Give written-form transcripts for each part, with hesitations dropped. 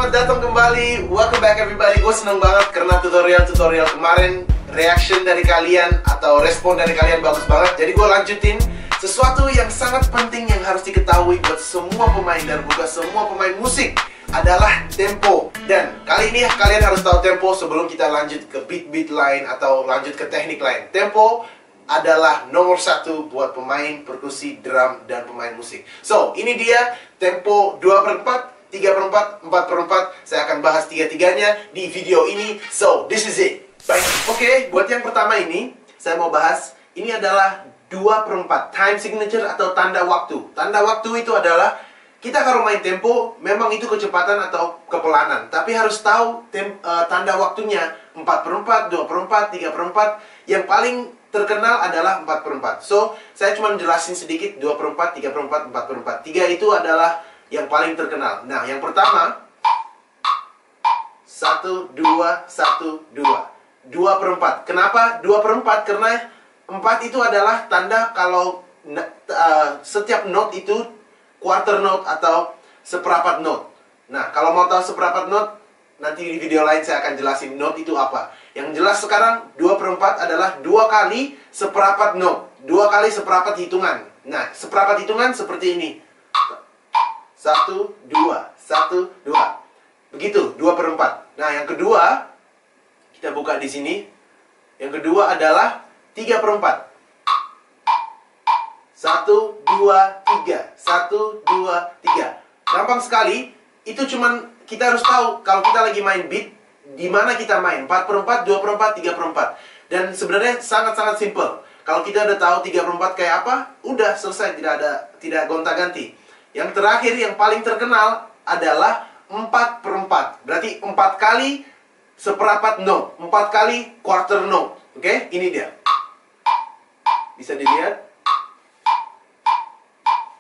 selamat datang kembali. Welcome back everybody. Gue seneng banget karena tutorial kemarin reaction dari kalian atau respon dari kalian bagus banget. Jadi gue lanjutin sesuatu yang sangat penting yang harus diketahui buat semua pemain dan bukan semua pemain musik adalah tempo. Dan kali ini kalian harus tahu tempo sebelum kita lanjut ke beat-beat lain atau lanjut ke teknik lain. Tempo adalah nomor satu buat pemain perkusi, drum, dan pemain musik. So, ini dia tempo 2/4, 3/4, 4/4. Saya akan bahas tiga-tiganya di video ini. So, this is it. Baik, oke, buat yang pertama ini saya mau bahas, ini adalah 2/4, time signature atau tanda waktu. Tanda waktu itu adalah kita kalau main tempo, memang itu kecepatan atau kepelanan, tapi harus tahu tanda waktunya 4/4, 2/4, 3/4. Yang paling terkenal adalah 4/4. So, saya cuma jelasin sedikit 2/4, 3/4, 4/4. 3 itu adalah yang paling terkenal. Nah, yang pertama 1, 2, 1, 2. 2/4. Kenapa 2/4? Karena 4 itu adalah tanda kalau setiap note itu quarter note atau seperempat note. Nah, kalau mau tahu seperempat note, nanti di video lain saya akan jelasin note itu apa. Yang jelas sekarang 2/4 adalah 2 kali seperempat note, 2 kali seperempat hitungan. Nah, seperempat hitungan seperti ini. 1, 2, 1, 2. Begitu, 2/4. Nah, yang kedua, kita buka di sini. Yang kedua adalah 3/4. 1, 2, 3. 1, 2, 3. Gampang sekali. Itu cuman kita harus tahu kalau kita lagi main beat, di mana kita main. 4/4, 2/4, 3/4. Dan sebenarnya sangat-sangat simple. Kalau kita udah tahu 3/4 kayak apa, udah selesai, tidak gonta-ganti. Yang terakhir, yang paling terkenal adalah 4/4. Berarti 4 kali seperempat note, 4 kali quarter note. Oke, ini dia. Bisa dilihat.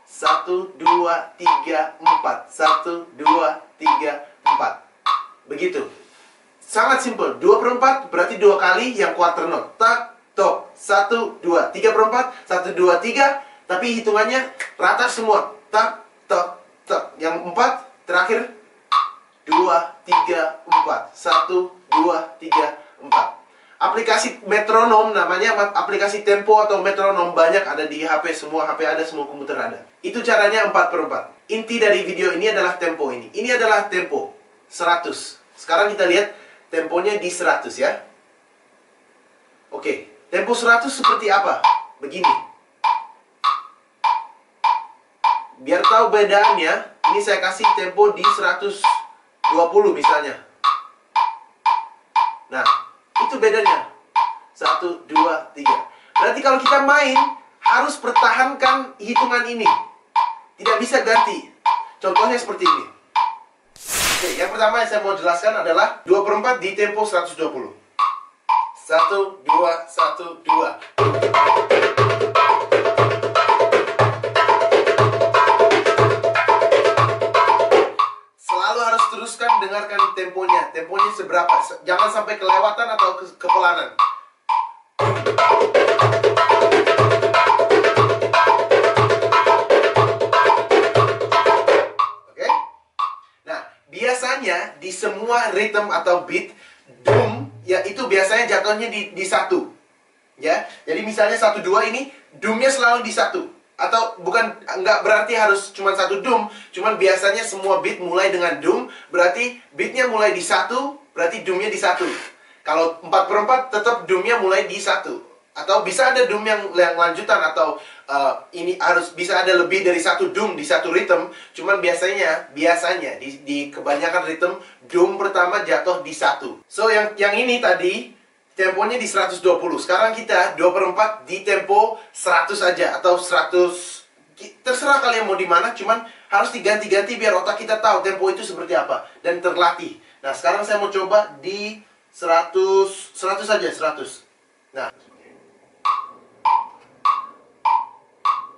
1, 2, 3, 4. 1, 2, 3, 4. Begitu. Sangat simple. 2/4 berarti 2 kali yang quarter note. Tak, tok. 1, 2, 3/4. 1, 2, 3. Tapi hitungannya rata semua. Tak, tok, tok. Yang 4 terakhir 2, 3, 4. 1, 2, 3, 4. Aplikasi metronom, namanya aplikasi tempo atau metronom, banyak ada di HP. Semua HP ada, semua komputer ada. Itu caranya 4/4. Inti dari video ini adalah tempo ini. Ini adalah tempo 100. Sekarang kita lihat temponya di 100 ya. Oke, tempo 100 seperti apa? Begini. Biar tahu bedaannya, ini saya kasih tempo di 120 misalnya. Nah, itu bedanya. 1, 2, 3. Berarti kalau kita main, harus pertahankan hitungan ini. Tidak bisa ganti. Contohnya seperti ini. Oke, yang pertama yang saya mau jelaskan adalah 2/4 di tempo 120. 1, 2, 1, 2. Selalu harus teruskan dengarkan temponya. Temponya seberapa. Jangan sampai kelewatan atau kepelanan. Oke? Nah, biasanya di semua rhythm atau beat, dum, ya itu biasanya jatuhnya di 1. Ya, jadi misalnya 1, 2 ini, dumnya selalu di 1. Atau bukan, nggak berarti harus cuma 1 dum, cuman biasanya semua beat mulai dengan dum, berarti beatnya mulai di 1, berarti dumnya di 1. Kalau 4/4 tetap dumnya mulai di 1. Atau bisa ada dum yang lanjutan, atau ini harus bisa ada lebih dari 1 dum di 1 rhythm. Cuman biasanya di kebanyakan rhythm, dum pertama jatuh di 1. So yang ini tadi temponya di 120. Sekarang kita 2/4 di tempo 100 aja atau 100. Terserah kalian mau di mana, cuman harus diganti-ganti biar otak kita tahu tempo itu seperti apa dan terlatih. Nah, sekarang saya mau coba di 100 aja, 100. Nah,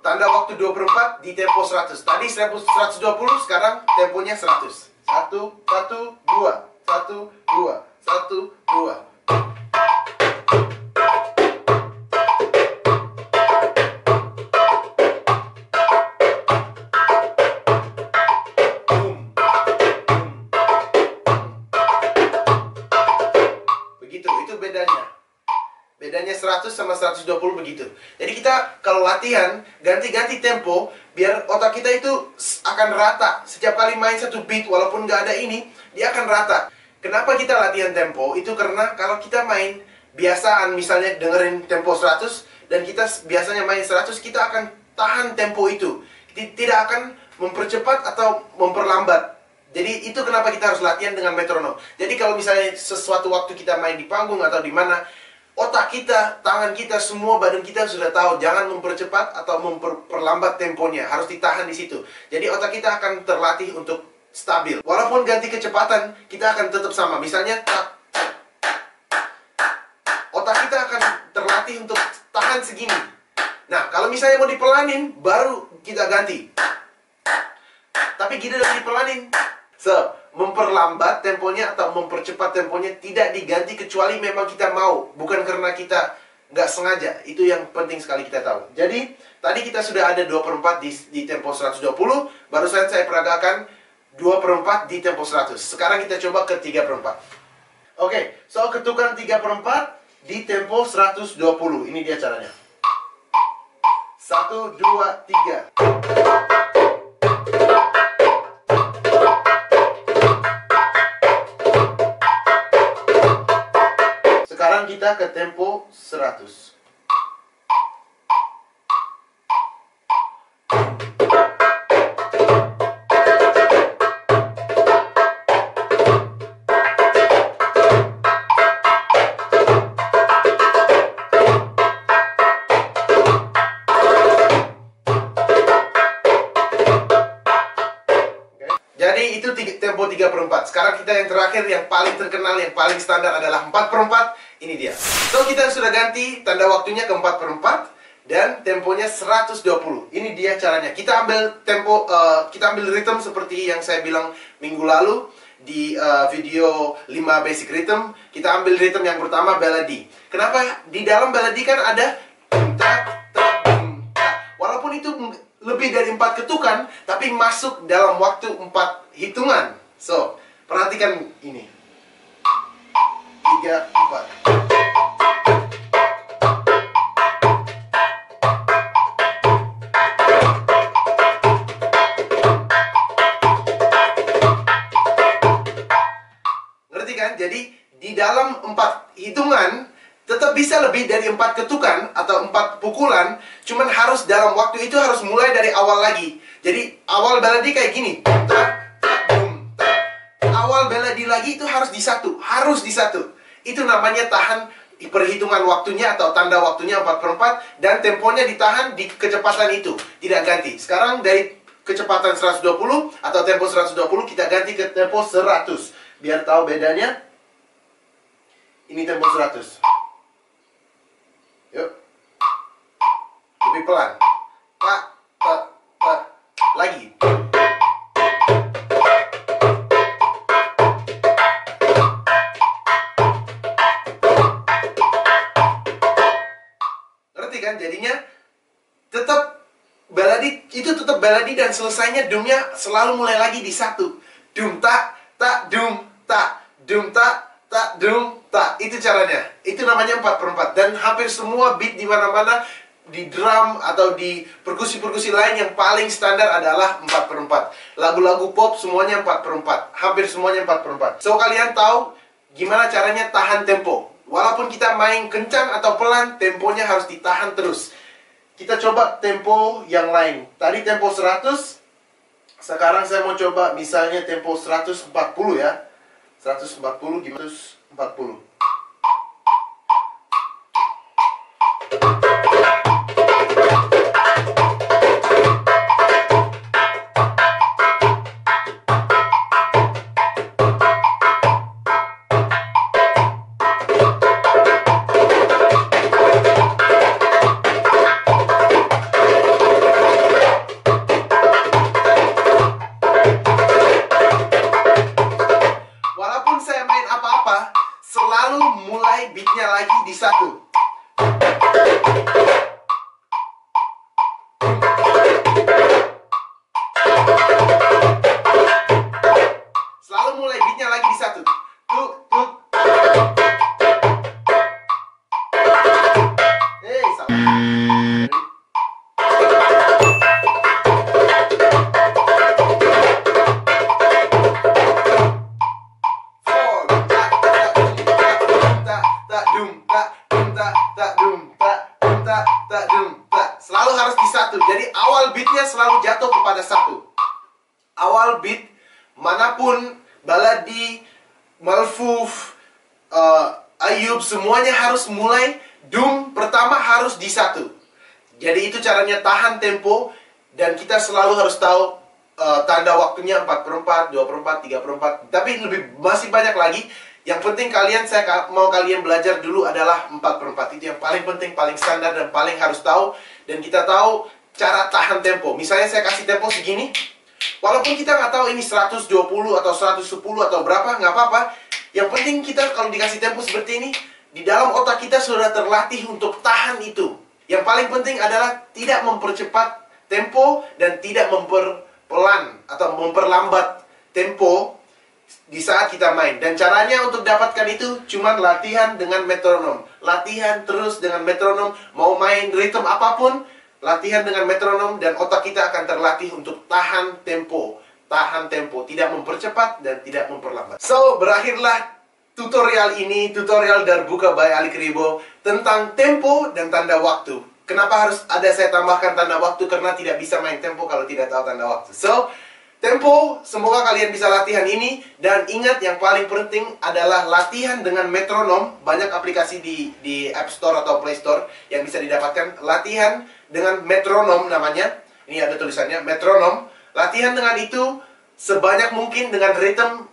tanda waktu 2/4 di tempo 100. Tadi 120, sekarang temponya 100. 1, 1, 2. 1, 2. 1, 2. sama 120 begitu. Jadi kita kalau latihan ganti-ganti tempo biar otak kita itu akan rata. Setiap kali main satu beat walaupun nggak ada ini, dia akan rata. Kenapa kita latihan tempo? Itu karena kalau kita main biasaan misalnya dengerin tempo 100 dan kita biasanya main 100, kita akan tahan tempo itu. Tidak akan mempercepat atau memperlambat. Jadi itu kenapa kita harus latihan dengan metronom. Jadi kalau misalnya sesuatu waktu kita main di panggung atau di mana, otak kita, tangan kita, semua badan kita sudah tahu jangan mempercepat atau memperlambat temponya. Harus ditahan di situ. Jadi otak kita akan terlatih untuk stabil. Walaupun ganti kecepatan, kita akan tetap sama. Misalnya otak kita akan terlatih untuk tahan segini. Nah, kalau misalnya mau dipelanin, baru kita ganti. Tapi kita udah dipelanin. Memperlambat temponya atau mempercepat temponya tidak diganti kecuali memang kita mau. Bukan karena kita nggak sengaja. Itu yang penting sekali kita tahu. Jadi, tadi kita sudah ada 2/4 di tempo 120. Barusan saya peragakan 2/4 di tempo 100. Sekarang kita coba ke 3/4. Oke, so ketukan 3/4 di tempo 120. Ini dia caranya. 1, 2, 3. Sekarang kita ke tempo 100. Jadi itu tempo 3/4. Sekarang kita yang terakhir, yang paling terkenal, yang paling standar adalah 4/4. Ini dia. So kita sudah ganti tanda waktunya ke 4/4 dan temponya 120. Ini dia caranya. Kita ambil tempo, kita ambil rhythm seperti yang saya bilang minggu lalu di video 5 basic rhythm. Kita ambil rhythm yang pertama, melody. Kenapa? Di dalam melody kan ada walaupun itu lebih dari 4 ketukan, tapi masuk dalam waktu 4 hitungan. So, perhatikan ini. 3, 4. Ngerti kan? Jadi, di dalam 4 hitungan tetap bisa lebih dari 4 ketukan atau 4 pukulan, cuman harus dalam waktu itu harus mulai dari awal lagi. Jadi awal melodi kayak gini. Awal melodi lagi itu harus di satu, Itu namanya tahan perhitungan waktunya atau tanda waktunya 4/4 dan temponya ditahan di kecepatan itu, tidak ganti. Sekarang dari kecepatan 120 atau tempo 120 kita ganti ke tempo 100. Biar tahu bedanya. Ini tempo 100. Yuk. Lebih pelan. Lagi. Ngerti kan? Jadinya tetap baladi, itu tetap baladi dan selesainya dumnya selalu mulai lagi di 1. Dum tak dum tak dum tak dum tak. Itu caranya. Itu namanya 4/4. Dan hampir semua beat di mana-mana, di drum atau di perkusi-perkusi lain yang paling standar adalah 4/4. Lagu-lagu pop semuanya 4/4. Hampir semuanya 4/4. So kalian tahu gimana caranya tahan tempo. Walaupun kita main kencang atau pelan, temponya harus ditahan terus. Kita coba tempo yang lain. Tadi tempo 100. Sekarang saya mau coba misalnya tempo 140 ya. 140 gimana? 140. Selalu tak, dum, tak. Selalu harus di satu. Jadi awal beatnya selalu jatuh kepada satu. Awal beat, manapun, baladi, malfuf, ayub, semuanya harus mulai dum pertama harus di satu. Jadi itu caranya tahan tempo. Dan kita selalu harus tahu tanda waktunya 4/4, 2/4, 3/4. Tapi masih banyak lagi. Yang penting saya mau kalian belajar dulu adalah 4/4. Itu yang paling penting, paling standar, dan paling harus tahu. Dan kita tahu cara tahan tempo. Misalnya saya kasih tempo segini. Walaupun kita nggak tahu ini 120 atau 110 atau berapa, nggak apa-apa. Yang penting kita kalau dikasih tempo seperti ini, di dalam otak kita sudah terlatih untuk tahan itu. Yang paling penting adalah tidak mempercepat tempo dan tidak memperpelan atau memperlambat tempo di saat kita main. Dan caranya untuk dapatkan itu cuman latihan dengan metronom. Latihan terus dengan metronom. Mau main ritme apapun, latihan dengan metronom dan otak kita akan terlatih untuk tahan tempo. Tahan tempo, tidak mempercepat dan tidak memperlambat. So, berakhirlah tutorial ini, tutorial Darbuka by Ali Kribo tentang tempo dan tanda waktu. Kenapa harus ada saya tambahkan tanda waktu? Karena tidak bisa main tempo kalau tidak tahu tanda waktu. So, tempo, semoga kalian bisa latihan ini. Dan ingat, yang paling penting adalah latihan dengan metronom. Banyak aplikasi di App Store atau Play Store yang bisa didapatkan. Latihan dengan metronom namanya. Ini ada tulisannya, metronom. Latihan dengan itu sebanyak mungkin dengan ritme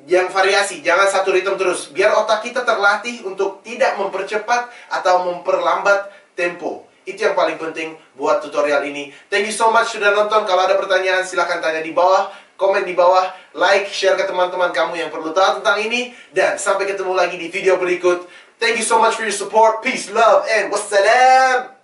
yang variasi. Jangan satu ritme terus. Biar otak kita terlatih untuk tidak mempercepat atau memperlambat tempo. Itu yang paling penting buat tutorial ini. Thank you so much sudah nonton. Kalau ada pertanyaan silahkan tanya di bawah, komen di bawah, like, share ke teman-teman kamu yang perlu tahu tentang ini. Dan sampai ketemu lagi di video berikut. Thank you so much for your support. Peace, love, and wassalam.